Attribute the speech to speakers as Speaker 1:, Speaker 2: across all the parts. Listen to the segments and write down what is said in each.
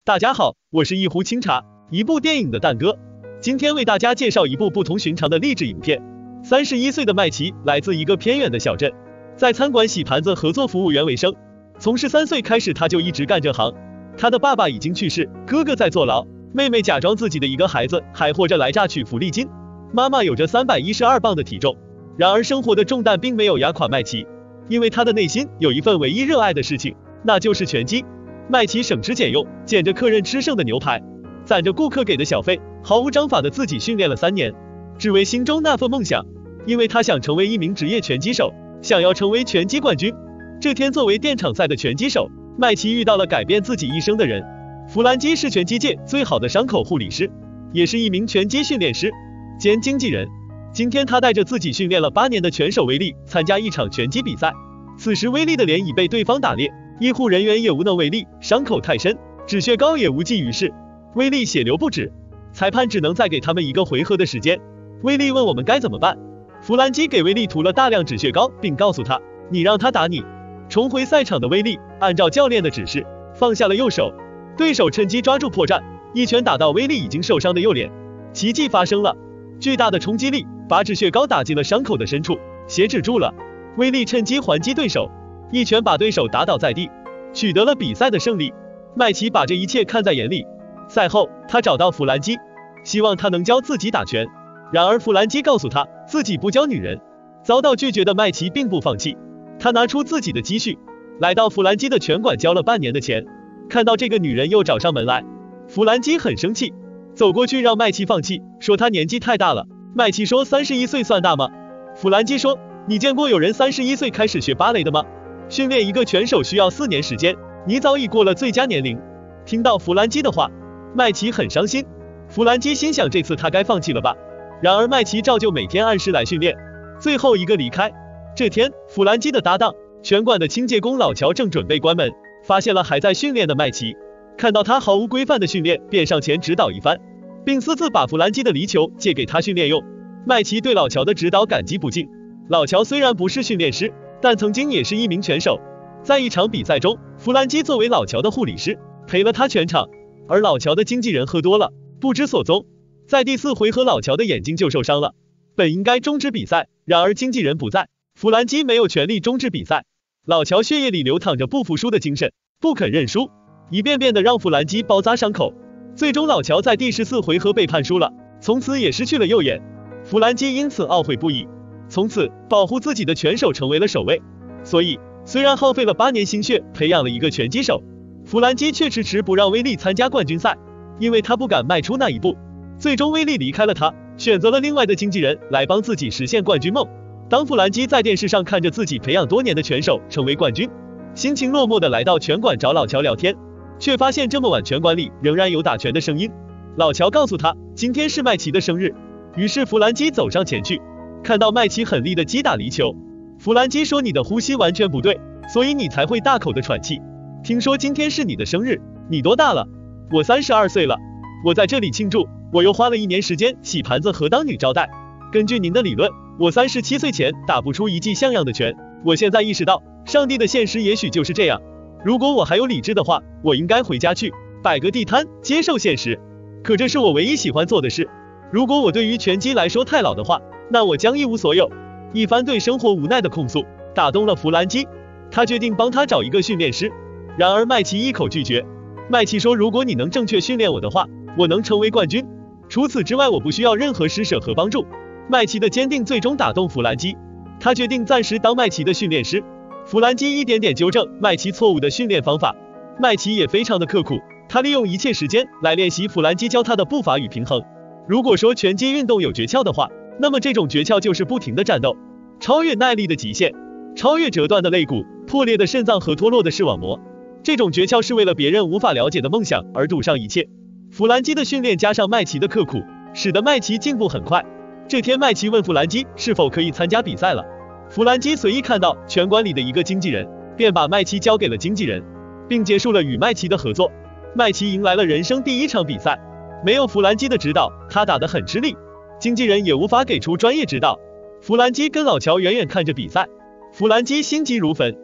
Speaker 1: 大家好，我是一壶清茶，一部电影的蛋哥。今天为大家介绍一部不同寻常的励志影片。31岁的麦琪来自一个偏远的小镇，在餐馆洗盘子和做服务员为生。从13岁开始，他就一直干这行。他的爸爸已经去世，哥哥在坐牢，妹妹假装自己的一个孩子还活着来榨取福利金。妈妈有着312磅的体重。然而生活的重担并没有压垮麦琪，因为他的内心有一份唯一热爱的事情，那就是拳击。麦琪省吃俭用，捡着客人吃剩的牛排，攒着顾客给的小费，毫无章法的自己训练了3年，只为心中那份梦想。因为他想成为一名职业拳击手，想要成为拳击冠军。这天，作为电场赛的拳击手，麦琪遇到了改变自己一生的人。弗兰基是拳击界最好的伤口护理师，也是一名拳击训练师兼经纪人。今天他带着自己训练了8年的拳手威利参加一场拳击比赛。此时威利的脸已被对方打裂，医护人员也无能为力，伤口太深，止血膏也无济于事，威利血流不止，裁判只能再给他们1个回合的时间。威利问我们该怎么办，弗兰基给威利涂了大量止血膏，并告诉他，你让他打你。重回赛场的威利按照教练的指示放下了右手，对手趁机抓住破绽，一拳打到威利已经受伤的右脸。奇迹发生了，巨大的冲击力把止血膏打进了伤口的深处，血止住了。威利趁机还击对手，一拳把对手打倒在地，取得了比赛的胜利。麦琪把这一切看在眼里。赛后，他找到弗兰基，希望他能教自己打拳。然而弗兰基告诉他自己不教女人。遭到拒绝的麦琪并不放弃，他拿出自己的积蓄，来到弗兰基的拳馆交了半年的钱。看到这个女人又找上门来，弗兰基很生气，走过去让麦琪放弃，说他年纪太大了。麦琪说31岁算大吗？弗兰基说，你见过有人31岁开始学芭蕾的吗？训练一个拳手需要4年时间，你早已过了最佳年龄。听到弗兰基的话，麦琪很伤心。弗兰基心想这次他该放弃了吧。然而麦琪照旧每天按时来训练，最后一个离开。这天，弗兰基的搭档拳馆的清洁工老乔正准备关门，发现了还在训练的麦琪，看到他毫无规范的训练，便上前指导一番，并私自把弗兰基的离球借给他训练用。麦琪对老乔的指导感激不尽。老乔虽然不是训练师，但曾经也是一名拳手。在一场比赛中，弗兰基作为老乔的护理师陪了他全场，而老乔的经纪人喝多了不知所踪。在第4回合，老乔的眼睛就受伤了，本应该终止比赛，然而经纪人不在，弗兰基没有权利终止比赛。老乔血液里流淌着不服输的精神，不肯认输，一遍遍的让弗兰基包扎伤口。最终老乔在第14回合被判输了，从此也失去了右眼。弗兰基因此懊悔不已，从此保护自己的拳手成为了首位。所以虽然耗费了8年心血培养了一个拳击手，弗兰基却迟迟不让威利参加冠军赛，因为他不敢迈出那一步。最终威利离开了他，选择了另外的经纪人来帮自己实现冠军梦。当弗兰基在电视上看着自己培养多年的拳手成为冠军，心情落寞的来到拳馆找老乔聊天，却发现这么晚拳馆里仍然有打拳的声音。老乔告诉他今天是麦琪的生日，于是弗兰基走上前去，看到麦琪狠力的击打离球。弗兰基说，你的呼吸完全不对，所以你才会大口的喘气。听说今天是你的生日，你多大了？我32岁了，我在这里庆祝，我又花了1年时间洗盘子和当女招待。根据您的理论，我37岁前打不出一记像样的拳，我现在意识到上帝的现实也许就是这样。如果我还有理智的话，我应该回家去摆个地摊接受现实，可这是我唯一喜欢做的事。如果我对于拳击来说太老的话，那我将一无所有。一番对生活无奈的控诉打动了弗兰基，他决定帮他找一个训练师。然而麦琪一口拒绝。麦琪说，如果你能正确训练我的话，我能成为冠军，除此之外我不需要任何施舍和帮助。麦琪的坚定最终打动弗兰基，他决定暂时当麦琪的训练师。弗兰基一点点纠正麦琪错误的训练方法，麦琪也非常的刻苦，他利用一切时间来练习弗兰基教他的步伐与平衡。如果说拳击运动有诀窍的话，那么这种诀窍就是不停的战斗，超越耐力的极限，超越折断的肋骨、破裂的肾脏和脱落的视网膜。这种诀窍是为了别人无法了解的梦想而赌上一切。弗兰基的训练加上麦琪的刻苦，使得麦琪进步很快。这天麦琪问弗兰基是否可以参加比赛了，弗兰基随意看到拳馆里的一个经纪人，便把麦琪交给了经纪人，并结束了与麦琪的合作。麦琪迎来了人生第1场比赛，没有弗兰基的指导，他打得很吃力，经纪人也无法给出专业指导。弗兰基跟老乔远远看着比赛，弗兰基心急如焚。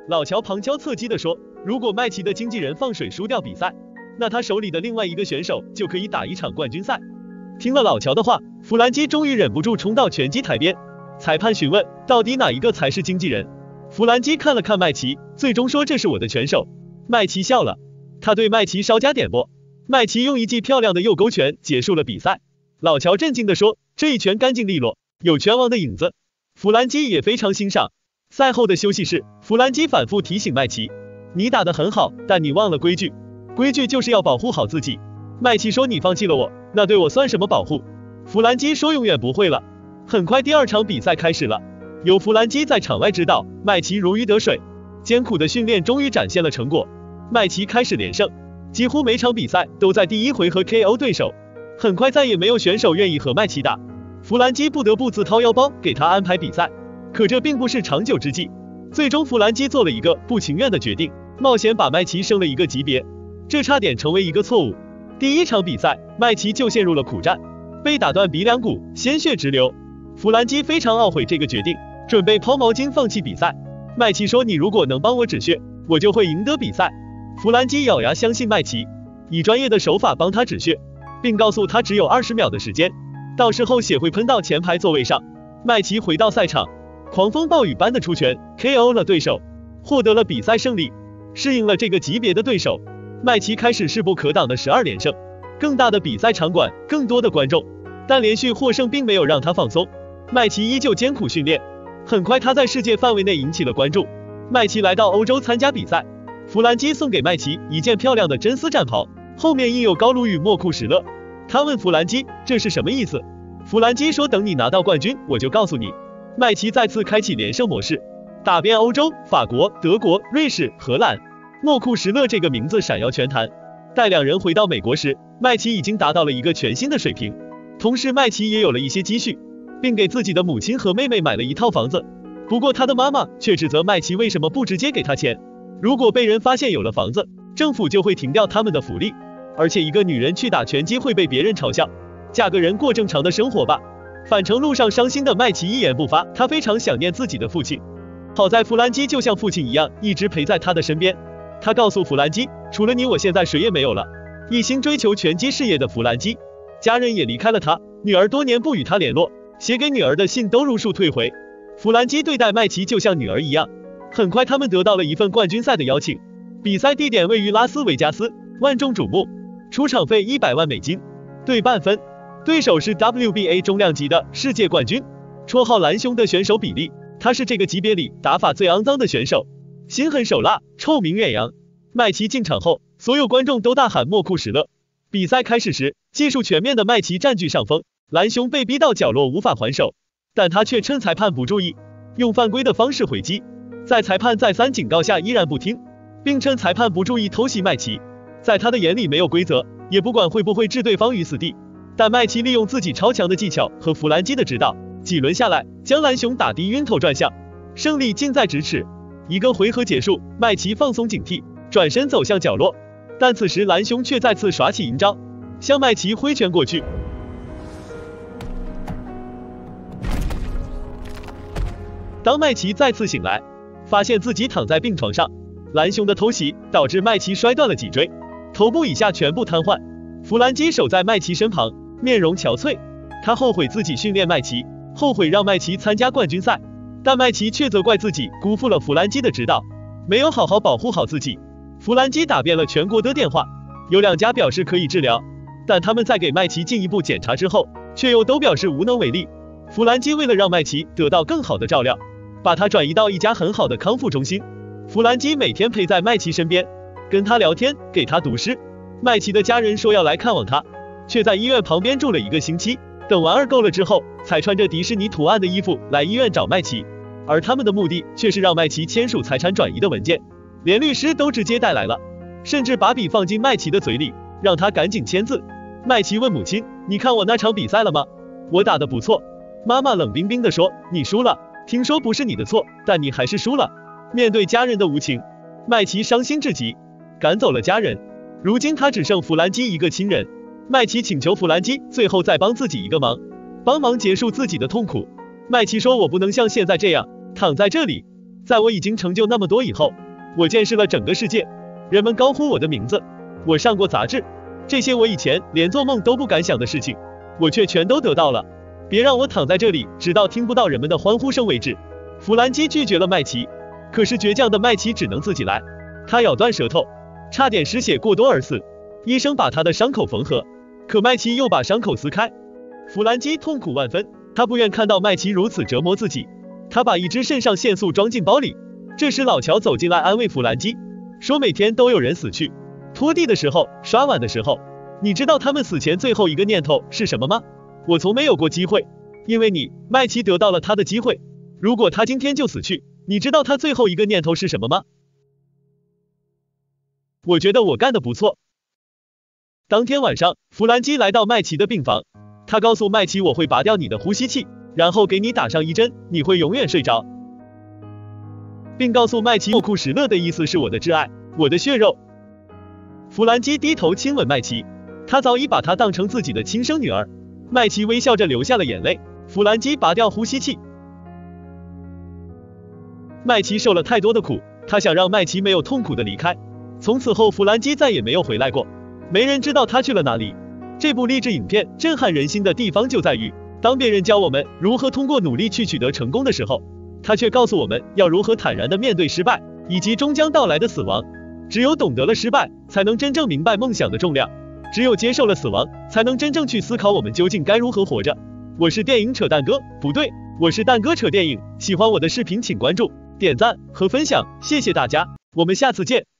Speaker 1: 老乔旁敲侧击地说，如果麦琪的经纪人放水输掉比赛，那他手里的另外一个选手就可以打一场冠军赛。听了老乔的话，弗兰基终于忍不住冲到拳击台边。裁判询问到底哪一个才是经纪人，弗兰基看了看麦琪，最终说这是我的拳手。麦琪笑了，他对麦琪稍加点拨，麦琪用一记漂亮的右勾拳结束了比赛。老乔震惊地说，这一拳干净利落，有拳王的影子。弗兰基也非常欣赏。赛后的休息室，弗兰基反复提醒麦琪，你打得很好，但你忘了规矩，规矩就是要保护好自己。麦琪说，你放弃了我，那对我算什么保护？弗兰基说，永远不会了。很快第二场比赛开始了，有弗兰基在场外指导，麦琪如鱼得水，艰苦的训练终于展现了成果。麦琪开始连胜，几乎每场比赛都在第一回合 KO 对手。很快再也没有选手愿意和麦琪打，弗兰基不得不自掏腰包给他安排比赛。可这并不是长久之计，最终弗兰基做了一个不情愿的决定，冒险把麦琪升了一个级别，这差点成为一个错误。第一场比赛，麦琪就陷入了苦战，被打断鼻梁骨，鲜血直流。弗兰基非常懊悔这个决定，准备抛毛巾放弃比赛。麦琪说，你如果能帮我止血，我就会赢得比赛。弗兰基咬牙相信麦琪，以专业的手法帮他止血，并告诉他只有20秒的时间，到时候血会喷到前排座位上。麦琪回到赛场，狂风暴雨般的出拳 KO 了对手，获得了比赛胜利。适应了这个级别的对手，麦琪开始势不可挡的12连胜，更大的比赛场馆，更多的观众，但连续获胜并没有让他放松。麦琪依旧艰苦训练，很快他在世界范围内引起了关注。麦琪来到欧洲参加比赛，弗兰基送给麦琪一件漂亮的真丝战袍，后面印有高卢语莫库什勒。他问弗兰基这是什么意思，弗兰基说等你拿到冠军我就告诉你。麦琪再次开启连胜模式，打遍欧洲、法国、德国、瑞士、荷兰。莫库什勒这个名字闪耀全坛。待两人回到美国时，麦琪已经达到了一个全新的水平，同时麦琪也有了一些积蓄，并给自己的母亲和妹妹买了一套房子。不过他的妈妈却指责麦琪为什么不直接给他钱，如果被人发现有了房子，政府就会停掉他们的福利，而且一个女人去打拳击会被别人嘲笑，嫁个人过正常的生活吧。返程路上伤心的麦琪一言不发，他非常想念自己的父亲。好在弗兰基就像父亲一样一直陪在他的身边，他告诉弗兰基，除了你我现在谁也没有了。一心追求拳击事业的弗兰基，家人也离开了他，女儿多年不与他联络，写给女儿的信都如数退回。弗兰基对待麦琪就像女儿一样。很快他们得到了一份冠军赛的邀请，比赛地点位于拉斯维加斯，万众瞩目，出场费100万美金，对半分。对手是 WBA 重量级的世界冠军，绰号蓝熊的选手比利，他是这个级别里打法最肮脏的选手，心狠手辣，臭名远扬。麦琪进场后，所有观众都大喊莫库什勒。比赛开始时，技术全面的麦琪占据上风，蓝熊被逼到角落无法还手，但他却趁裁判不注意，用犯规的方式回击，在裁判再三警告下依然不听，并趁裁判不注意偷袭麦琪。在他的眼里没有规则，也不管会不会置对方于死地，但麦琪利用自己超强的技巧和弗兰基的指导，几轮下来将蓝熊打低晕头转向，胜利近在咫尺。一个回合结束，麦琪放松警惕，转身走向角落，但此时蓝熊却再次耍起阴招，向麦琪挥拳过去。当麦琪再次醒来，发现自己躺在病床上，蓝熊的偷袭导致麦琪摔断了脊椎，头部以下全部瘫痪。弗兰基守在麦琪身旁，面容憔悴，他后悔自己训练麦琪，后悔让麦琪参加冠军赛，但麦琪却责怪自己辜负了弗兰基的指导，没有好好保护好自己。弗兰基打遍了全国的电话，有2家表示可以治疗，但他们在给麦琪进一步检查之后，却又都表示无能为力。弗兰基为了让麦琪得到更好的照料，把他转移到一家很好的康复中心。弗兰基每天陪在麦琪身边，跟他聊天，给他读诗。麦琪的家人说要来看望他，却在医院旁边住了1个星期，等玩儿够了之后，才穿着迪士尼图案的衣服来医院找麦琪，而他们的目的却是让麦琪签署财产转移的文件，连律师都直接带来了，甚至把笔放进麦琪的嘴里，让他赶紧签字。麦琪问母亲，你看我那场比赛了吗？我打得不错。妈妈冷冰冰地说，你输了，听说不是你的错，但你还是输了。面对家人的无情，麦琪伤心至极，赶走了家人。如今他只剩弗兰基一个亲人，麦琪请求弗兰基最后再帮自己一个忙，帮忙结束自己的痛苦。麦琪说，我不能像现在这样躺在这里，在我已经成就那么多以后，我见识了整个世界，人们高呼我的名字，我上过杂志，这些我以前连做梦都不敢想的事情，我却全都得到了。别让我躺在这里，直到听不到人们的欢呼声为止。弗兰基拒绝了麦琪，可是倔强的麦琪只能自己来。他咬断舌头，差点失血过多而死。医生把他的伤口缝合，可麦琪又把伤口撕开。弗兰基痛苦万分，他不愿看到麦琪如此折磨自己。他把一支肾上腺素装进包里。这时老乔走进来安慰弗兰基，说每天都有人死去，拖地的时候，刷碗的时候。你知道他们死前最后一个念头是什么吗？我从没有过机会，因为你，麦琪得到了他的机会。如果他今天就死去，你知道他最后一个念头是什么吗？我觉得我干得不错。当天晚上，弗兰基来到麦琪的病房，他告诉麦琪，我会拔掉你的呼吸器，然后给你打上一针，你会永远睡着，并告诉麦琪，莫库什勒的意思是我的挚爱，我的血肉。弗兰基低头亲吻麦琪，他早已把她当成自己的亲生女儿。麦琪微笑着流下了眼泪。弗兰基拔掉呼吸器。麦琪受了太多的苦，他想让麦琪没有痛苦的离开。从此后，弗兰基再也没有回来过，没人知道他去了哪里。这部励志影片震撼人心的地方就在于，当别人教我们如何通过努力去取得成功的时候，他却告诉我们要如何坦然地面对失败，以及终将到来的死亡。只有懂得了失败，才能真正明白梦想的重量。只有接受了死亡，才能真正去思考我们究竟该如何活着。我是电影扯蛋哥，不对，我是蛋哥扯电影。喜欢我的视频请关注、点赞和分享，谢谢大家，我们下次见。